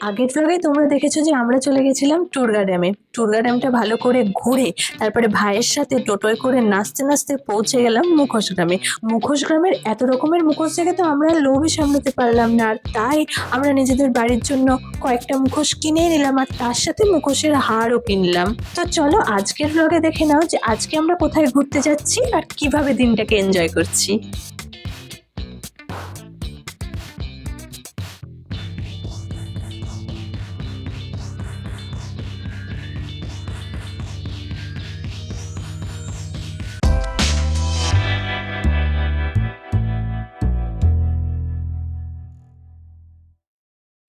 আগের ব্লগে তোমরা দেখেছো যে আমরা চলে গেছিলাম টুরগা ড্যামে। টুরগা ড্যামটা ভালো করে ঘুরে তারপরে ভাইয়ের সাথে টোটোয় করে নাচতে নাচতে পৌঁছে গেলাম মুখোশ গ্রামে। মুখোশ গ্রামের এত রকমের মুখোশ দেখে তো আমরা লোভই সামলাতে পারলাম না, আর তাই আমরা নিজেদের বাড়ির জন্য কয়েকটা মুখোশ কিনে নিলাম আর তার সাথে মুখোশের হারও কিনলাম। তো চলো আজকের ব্লগে দেখে নাও যে আজকে আমরা কোথায় ঘুরতে যাচ্ছি আর কিভাবে দিনটাকে এনজয় করছি।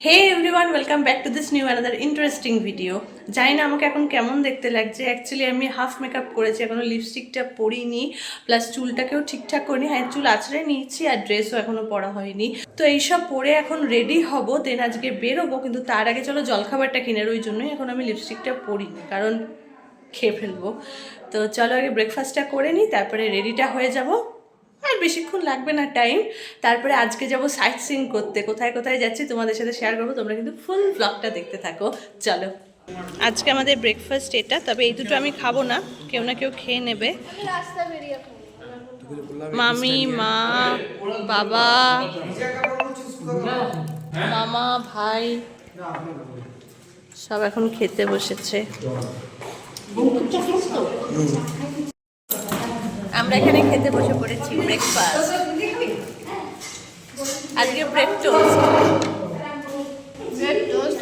Hey everyone, welcome back to this new another interesting video. জানি না আমাকে এখন কেমন দেখতে লাগছে। অ্যাকচুয়ালি আমি হাফ মেকআপ করেছি, এখনও লিপস্টিকটা পরিনি, প্লাস চুলটাকেও ঠিকঠাক করিনি। হ্যাঁ, চুল আছড়ে নিয়েছি আর ড্রেসও এখনও পরা হয়নি। তো এইসব পরে এখন রেডি হব, দেন আজকে বেরোবো। কিন্তু তার আগে চলো জলখাবারটা কিনে, ওই জন্যই এখন আমি লিপস্টিকটা পরিনি, কারণ খেয়ে ফেলবো। তো চলো আগে ব্রেকফাস্টটা করে নিই, তারপরে রেডিটা হয়ে যাব। আর বেশিক্ষণ লাগবে না টাইম। তারপরে আজকে যাব সাইট সিইং করতে, কোথায় কোথায় যাচ্ছি তোমাদের সাথে শেয়ার করবো। তোমরা কিন্তু ফুল ব্লগটা দেখতে থাকো। চলো, আজকে আমাদের ব্রেকফাস্ট এটা, তবে এই দুটো আমি খাবো না, কেউ না কেউ খেয়ে নেবে। মামি, মা, বাবা, মামা, ভাই সব এখন খেতে বসেছে। আমরা এখানে খেতে বসে পড়েছি ব্রেকফাস্ট। আজকে ব্রেড টোস্ট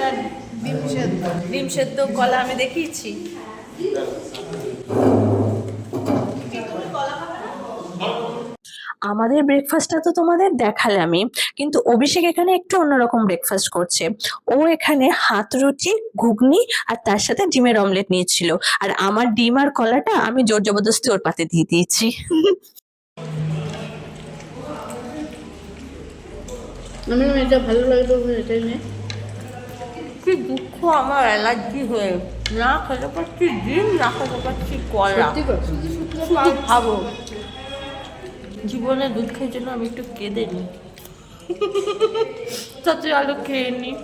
আর ডিম সেদ্ধ, কলা আমি দেখিয়েছি। আমাদের ব্রেকফাস্টটা তো তোমাদের দেখালামই, কিন্তু অভিষেক এখানে একটু অন্যরকম ব্রেকফাস্ট করছে। ও এখানে হাত রুটি, ঘুগনি আর তার সাথে ডিমের অমলেট নিয়েছিল, আর আমার ডিম আর কলাটা আমি জোর জবরদস্তি ওর পাতে দিয়ে দিয়েছি। এটা ভালো লাগতো, এটাই নেই। কি দুঃখ আমার অ্যালার্জি হয়ে, না খেতে পারছি ডিম, না খেতে পারছি কলা। ভাবো, জীবনে দুধ খেয়ে জন্য আমি একটু কেঁদে নিই, তাতে আলু খেয়ে নিই।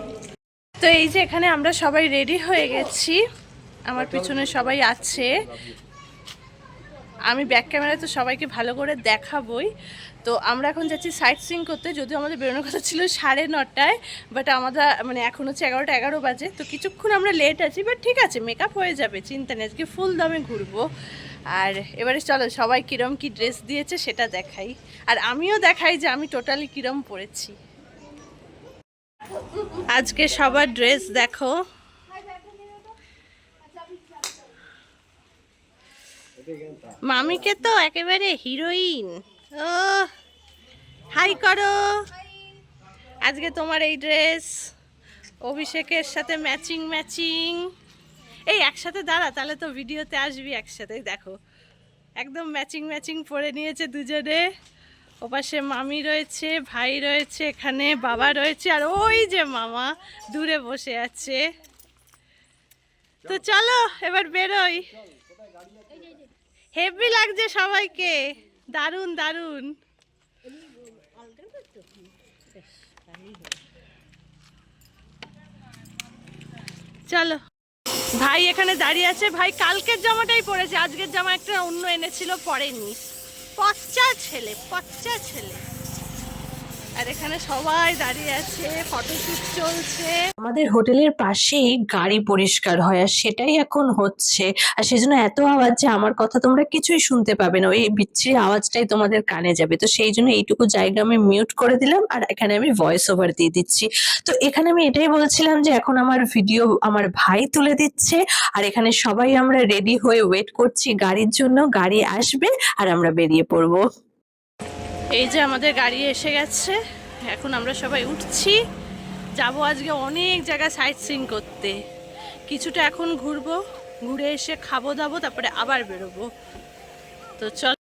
তো এই যে এখানে আমরা সবাই রেডি হয়ে গেছি, আমার পিছনে সবাই আছে। আমি ব্যাক ক্যামেরায় তো সবাইকে ভালো করে দেখাবই। তো আমরা এখন যাচ্ছি সাইট সিইং করতে, যদিও আমাদের বেরোনোর কথা ছিল 9:30, বাট আমাদের মানে এখন হচ্ছে 11:11 বাজে। তো কিছুক্ষণ আমরা লেট আছি, বাট ঠিক আছে, মেকআপ হয়ে যাবে, চিন্তা নেই। আজকে ফুল দমে ঘুরবো। আর এবারে চলো সবাই কিরম কি ড্রেস দিয়েছে সেটা দেখাই, আর আমিও দেখাই যে আমি টোটালি কিরম পরেছি। আজকে সবার ড্রেস দেখো। মামিকে তো একেবারে হিরোইন। ও হাই করো। আজকে তোমার এই ড্রেস অভিষেকের সাথে ম্যাচিং ম্যাচিং। এই একসাথে দাঁড়া, তাহলে তো ভিডিওতে আসবি একসাথে। দেখো একদম ম্যাচিং ম্যাচিং পরে নিয়েছে দুজনে। ওপাশে মামি রয়েছে, ভাই রয়েছে, এখানে বাবা রয়েছে, আর ওই যে মামা দূরে বসে আছে। তো চলো এবার বেরোই। হেভি লাগছে সবাইকে, দারুণ দারুণ। চলো, ভাই এখানে দাঁড়িয়ে আছে। ভাই কালকের জামাটাই পরেছে, আজকের জামা একটা অন্য এনেছিল, পরেনি। পচ্চা ছেলে, পচ্চা ছেলে। আর এখানে সবাই দাঁড়িয়ে আছে, ফটোশুট চলছে। আমাদের হোটেলের পাশেই গাড়ি পরিষ্কার হয়, আর সেটাই এখন হচ্ছে। আর সেজন্য এত আওয়াজ যে আমার কথা তোমরা কিছুই শুনতে পাবে না, ওই বিচ্ছিরি আওয়াজটাই তোমাদের কানে যাবে। তো সেই জন্য এইটুকু জায়গা আমি মিউট করে দিলাম, আর এখানে আমি ভয়েস ওভার দিয়ে দিচ্ছি। তো এখানে আমি এটাই বলছিলাম যে এখন আমার ভিডিও আমার ভাই তুলে দিচ্ছে, আর এখানে সবাই আমরা রেডি হয়ে ওয়েট করছি গাড়ির জন্য। গাড়ি আসবে আর আমরা বেরিয়ে পড়বো। এই যে আমাদের গাড়ি এসে গেছে, এখন আমরা সবাই উঠছি। যাব আজকে অনেক জায়গায় সাইট সিইং করতে। কিছুটা এখন ঘুরবো, ঘুরে এসে খাবো দাবো, তারপরে আবার বেরোবো। তো চল।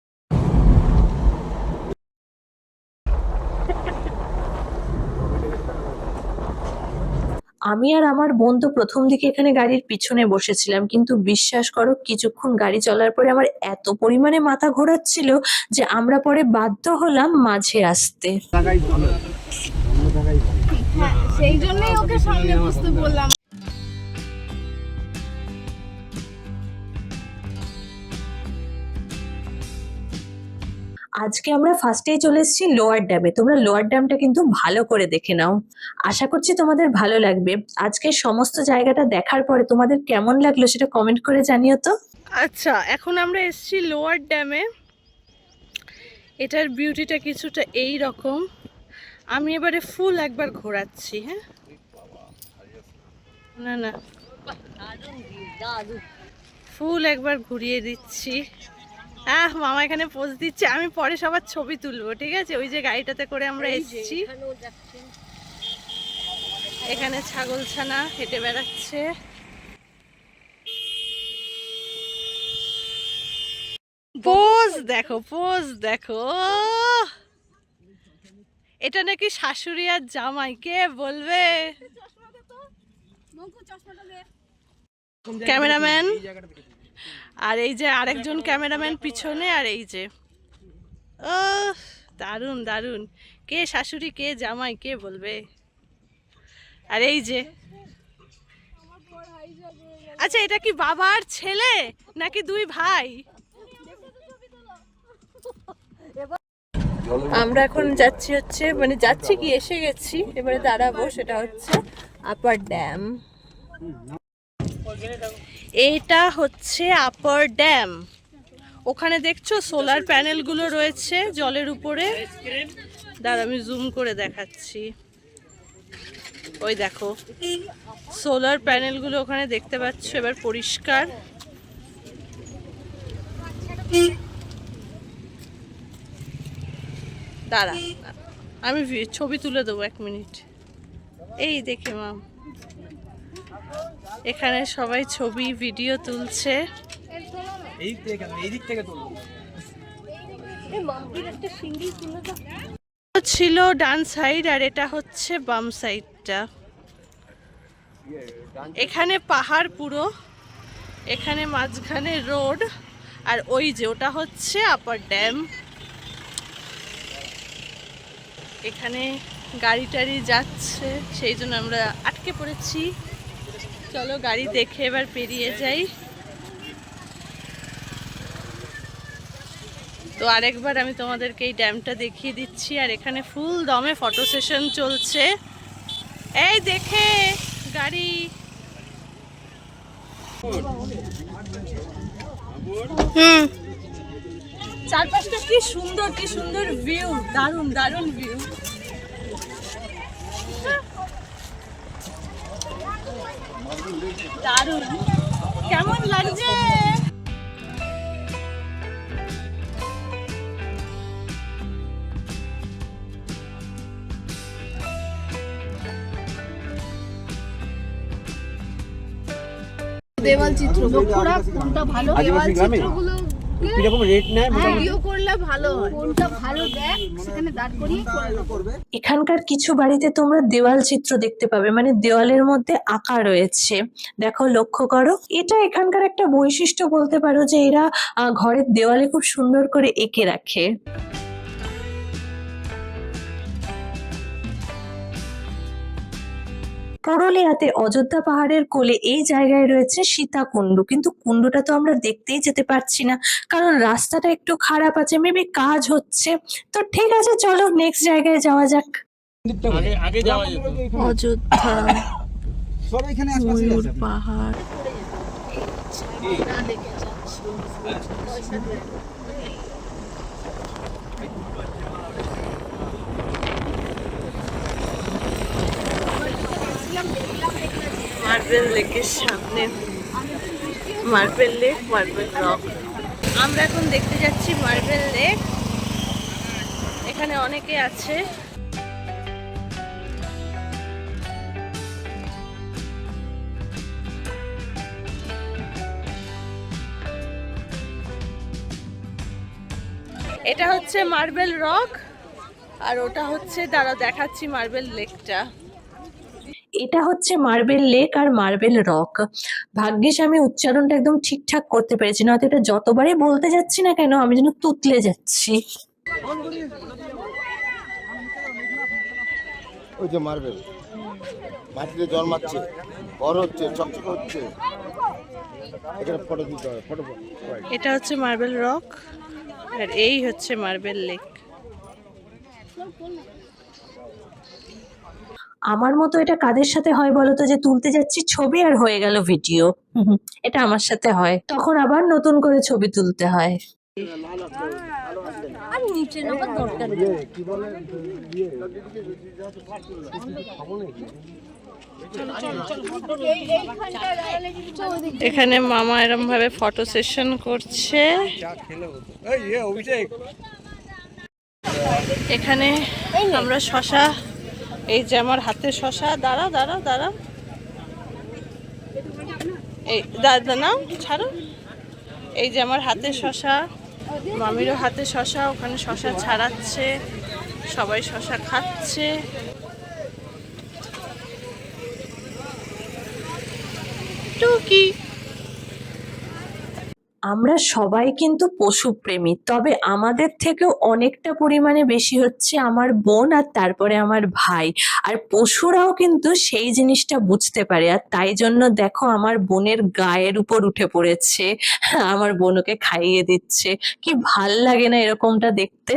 আমি আর আমার বোন তো প্রথম দিকে এখানে গাড়ির পিছনে বসেছিলাম, কিন্তু বিশ্বাস করো কিছুক্ষণ গাড়ি চলার পরে আমার এত পরিমাণে মাথা ঘোরাচ্ছিল যে আমরা পরে বাধ্য হলাম মাঝে আসতে। সেই জন্যই ওকে সামনে বসতে বললাম। আজকে আমরা ফার্স্টেই চলে এসেছি লোয়ার ড্যামে। তোমরা লোয়ার ড্যামটা কিন্তু ভালো করে দেখে নাও, আশা করছি তোমাদের ভালো লাগবে। আজকে সমস্ত জায়গাটা দেখার পরে তোমাদের কেমন লাগলো সেটা কমেন্ট করে জানিও তো। আচ্ছা, এখন আমরা এসেছি লোয়ার ড্যামে। এটার বিউটিটা কিছুটা এই রকম। আমি এবারে ফুল একবার ঘোরাচ্ছি। হ্যাঁ, না না, ফুল একবার ঘুরিয়ে দিচ্ছি। মামা এখানে পোজ দিচ্ছে, আমি পরে সবার ছবি তুলবো, ঠিক আছে? ওই যে গাড়িটাতে করে আমরা এসেছি, এখানে ছাগলছানা হেঁটে বেড়াচ্ছে। পোজ দেখো, পোজ দেখো। এটা নাকি শাশুড়ি আর জামাই, কে বলবে? ক্যামেরাম্যান, আর এই যে আরেকজন ক্যামেরাম্যান পিছনে, আর এই যে ও দারুণ দারুণ, কে শাশুড়ি কে জামাই কে বলবে? আর এই যে, আচ্ছা এটা কি বাবার ছেলে নাকি দুই ভাই? আমরা এখন যাচ্ছি হচ্ছে, মানে যাচ্ছি কি এসে গেছি, এবারে দাঁড়াবো, সেটা হচ্ছে আপার ড্যাম। এটা হচ্ছে আপার ড্যাম। ওখানে দেখছো সোলার প্যানেলগুলো রয়েছে জলের উপরে। দাঁড়া আমি জুম করে দেখাচ্ছি। ওই দেখো সোলার প্যানেলগুলো ওখানে দেখতে পাচ্ছ, এবার পরিষ্কার। দাঁড়া আমি ছবি তুলে দেবো, 1 মিনিট। এই দেখে মাম, এখানে সবাই ছবি ভিডিও তুলছে। ছিল ডান সাইড, আর এটা হচ্ছে বাম সাইডটা। এখানে পাহাড় পুরো, এখানে মাঝখানে রোড, আর ওই যে ওটা হচ্ছে আপার ড্যাম। এখানে গাড়ি টাড়ি যাচ্ছে, সেই জন্য আমরা আটকে পড়েছি। চলো গাড়ি দেখে এবার পেরিয়ে যাই। তো আরেকবার আমি তোমাদেরকে এই ড্যামটা দেখিয়ে দিচ্ছি। আর এখানে ফুল দমে ফটো সেশন চলছে। এই দেখে গাড়ি, চারপাশটা কি সুন্দর, কি সুন্দর ভিউ, দারুণ দারুণ ভিউ। দারুণ, কেমন লাগছে? দেওয়াল চিত্র লক্ষ্যরা কোনটা ভালো, দেওয়াল চিত্রগুলো কিরকম রেট নেয় ভিডিও করলে ভালো হয়, কোনটা ভালো দেখ সেখানে দাঁড় করিয়ে করবে। এখানকার কিছু বাড়িতে তোমরা দেওয়াল চিত্র দেখতে পাবে, মানে দেওয়ালের মধ্যে আঁকা রয়েছে। দেখো, লক্ষ্য করো, এটা এখানকার একটা বৈশিষ্ট্য বলতে পারো, যে এরা ঘরের দেওয়ালে খুব সুন্দর করে এঁকে রাখে। পুরুলিয়াতে অযোধ্যা পাহাড়ের কোলে এই জায়গায় রয়েছে সীতাকুণ্ড, কিন্তু কুণ্ডটা তো আমরা দেখতেই যেতে পারছি না, কারণ রাস্তাটা একটু খারাপ আছে, মেবি কাজ হচ্ছে। তো ঠিক আছে, চলো নেক্সট জায়গায় যাওয়া যাক। আগে যাওয়া যেত। অযোধ্যা সব এখানে আশপাশে আছে। পাহাড়, মার্বেল লেকের সামনে, মার্বেল লেক, মার্বেল রক। আমরা এখন দেখতে যাচ্ছি মার্বেল লেক। এখানে অনেকে আছে। এটা হচ্ছে মার্বেল রক, আর ওটা হচ্ছে, দাঁড়া দেখাচ্ছি মার্বেল লেকটা। এটা হচ্ছে মার্বেল লেক আর মার্বেল রক। ভাগ্যিস আমি উচ্চারণটা একদম ঠিকঠাক করতে পেরেছি, না তো এটা যতবারই বলতে যাচ্ছি না কেন আমি যেন তুতলে যাচ্ছি। ওই যে মার্বেল। মাটিতে জন্মাচ্ছে, বড় হচ্ছে, চকচকে হচ্ছে। এখানে ফটো দিতে হবে, ফটো। এটা হচ্ছে মার্বেল রক আর এই হচ্ছে মার্বেল লেক। আমার মতো এটা কাদের সাথে হয় বলতো, যে তুলতে যাচ্ছি ছবি আর হয়ে গেল ভিডিও। এটা আমার সাথে হয়, তখন আবার নতুন করে ছবি তুলতে হয়। আর নিচে নামার দরকার নেই। এখানে মামা এরম ভাবে ফটো সেশন করছে। এখানে আমরা শশা, এই যে আমার হাতে শশা, দাঁড়া দাঁড়া দাঁড়া, এই দাদা নাও ছাড়ো, এই যে আমার হাতে শশা, মামিরও হাতে শশা, ওখানে শশা ছাড়াচ্ছে, সবাই শশা খাচ্ছে। টুকি আমরা সবাই কিন্তু পশুপ্রেমী, তবে আমাদের থেকেও অনেকটা পরিমাণে বেশি হচ্ছে আমার বোন আর তারপরে আমার ভাই। আর পশুরাও কিন্তু সেই জিনিসটা বুঝতে পারে, আর তাই জন্য দেখো আমার বোনের গায়ের উপর উঠে পড়েছে, আমার বোন ওকে খাইয়ে দিচ্ছে। কি ভাল লাগে না এরকমটা দেখতে।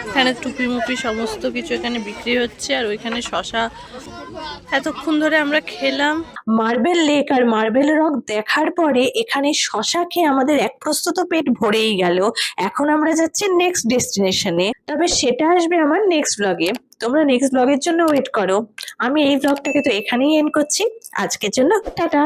এখানে টুপি মুপি সমস্ত কিছু এখানে বিক্রি হচ্ছে, আর ওইখানে শশা এতক্ষণ ধরে আমরা খেলাম। মার্বেল লেক আর মার্বেল রক দেখার পরে এখানে শশা খেয়ে আমাদের এক প্রস্তুত পেট ভরেই গেল। এখন আমরা যাচ্ছি নেক্সট ডেস্টিনেশনে, তবে সেটা আসবে আমার নেক্সট ব্লগে। তোমরা নেক্সট ব্লগের জন্য ওয়েট করো। আমি এই ব্লগটাকে তো এখানেই এন্ড করছি। আজকের জন্য টাটা।